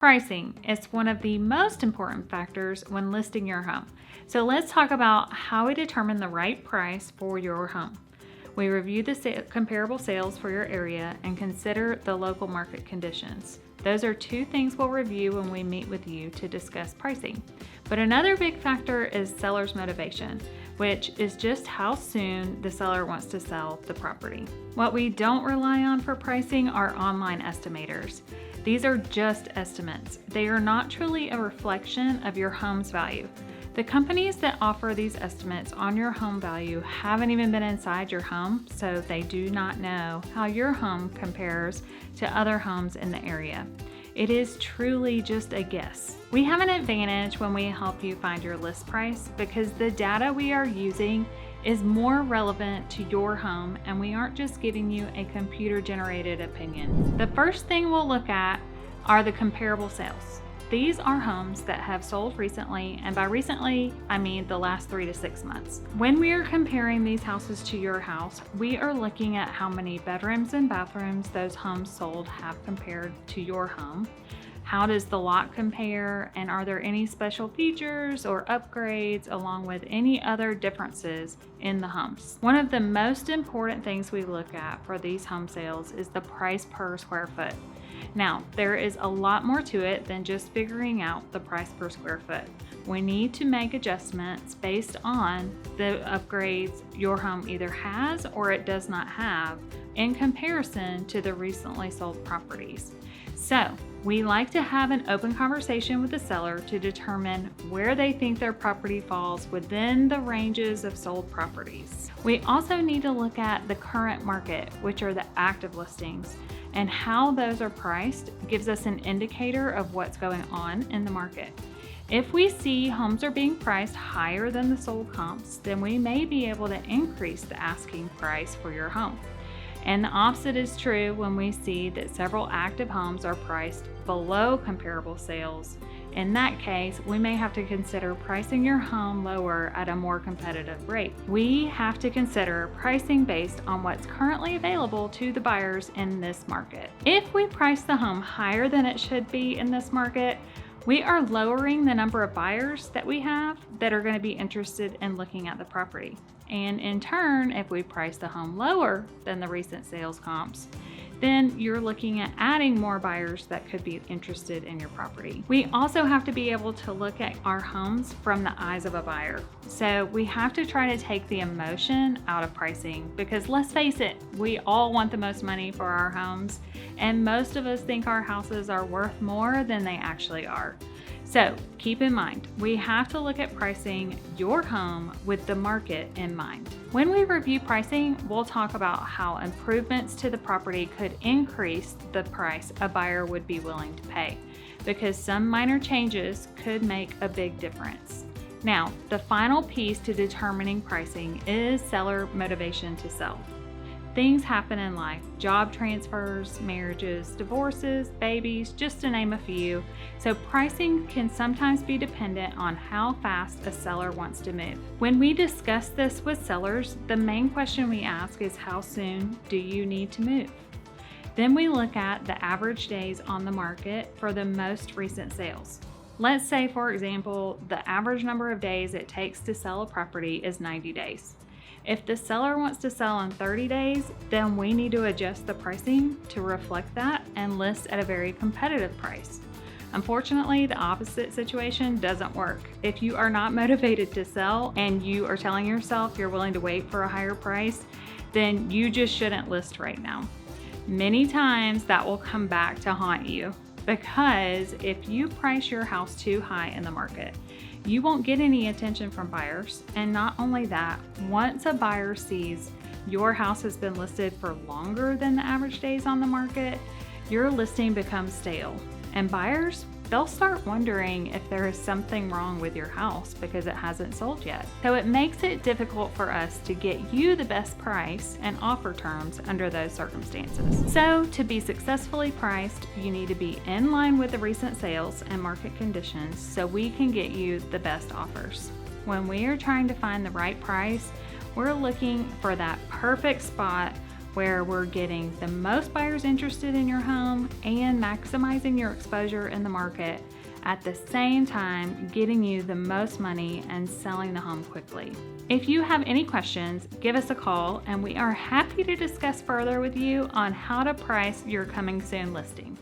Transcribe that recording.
Pricing is one of the most important factors when listing your home. So let's talk about how we determine the right price for your home. We review the comparable sales for your area and consider the local market conditions. Those are two things we'll review when we meet with you to discuss pricing. But another big factor is seller's motivation, which is just how soon the seller wants to sell the property. What we don't rely on for pricing are online estimators. These are just estimates. They are not truly a reflection of your home's value. The companies that offer these estimates on your home value haven't even been inside your home, so they do not know how your home compares to other homes in the area. It is truly just a guess. We have an advantage when we help you find your list price because the data we are using is more relevant to your home and we aren't just giving you a computer-generated opinion. The first thing we'll look at are the comparable sales. These are homes that have sold recently, and by recently, I mean the last 3 to 6 months. When we are comparing these houses to your house, we are looking at how many bedrooms and bathrooms those homes sold have compared to your home. How does the lot compare, and are there any special features or upgrades along with any other differences in the homes? One of the most important things we look at for these home sales is the price per square foot. Now, there is a lot more to it than just figuring out the price per square foot. We need to make adjustments based on the upgrades your home either has or it does not have in comparison to the recently sold properties. So, we like to have an open conversation with the seller to determine where they think their property falls within the ranges of sold properties. We also need to look at the current market, which are the active listings, and how those are priced gives us an indicator of what's going on in the market. If we see homes are being priced higher than the sold comps, then we may be able to increase the asking price for your home. And the opposite is true when we see that several active homes are priced below comparable sales. In that case, we may have to consider pricing your home lower at a more competitive rate. We have to consider pricing based on what's currently available to the buyers in this market. If we price the home higher than it should be in this market, we are lowering the number of buyers that we have that are going to be interested in looking at the property. And in turn, if we price the home lower than the recent sales comps, then you're looking at adding more buyers that could be interested in your property. We also have to be able to look at our homes from the eyes of a buyer. So we have to try to take the emotion out of pricing because let's face it, we all want the most money for our homes and most of us think our houses are worth more than they actually are. So keep in mind, we have to look at pricing your home with the market in mind. When we review pricing, we'll talk about how improvements to the property could increase the price a buyer would be willing to pay, because some minor changes could make a big difference. Now, the final piece to determining pricing is seller motivation to sell. Things happen in life, job transfers, marriages, divorces, babies, just to name a few. So pricing can sometimes be dependent on how fast a seller wants to move. When we discuss this with sellers, the main question we ask is how soon do you need to move? Then we look at the average days on the market for the most recent sales. Let's say, for example, the average number of days it takes to sell a property is 90 days. If the seller wants to sell in 30 days, then we need to adjust the pricing to reflect that and list at a very competitive price. Unfortunately, the opposite situation doesn't work. If you are not motivated to sell and you are telling yourself you're willing to wait for a higher price, then you just shouldn't list right now. Many times that will come back to haunt you because if you price your house too high in the market, you won't get any attention from buyers. And not only that, once a buyer sees your house has been listed for longer than the average days on the market, your listing becomes stale. And buyers, they'll start wondering if there is something wrong with your house because it hasn't sold yet. So it makes it difficult for us to get you the best price and offer terms under those circumstances. So to be successfully priced, you need to be in line with the recent sales and market conditions so we can get you the best offers. When we are trying to find the right price, we're looking for that perfect spot where we're getting the most buyers interested in your home and maximizing your exposure in the market, at the same time getting you the most money and selling the home quickly. If you have any questions, give us a call and we are happy to discuss further with you on how to price your coming soon listing.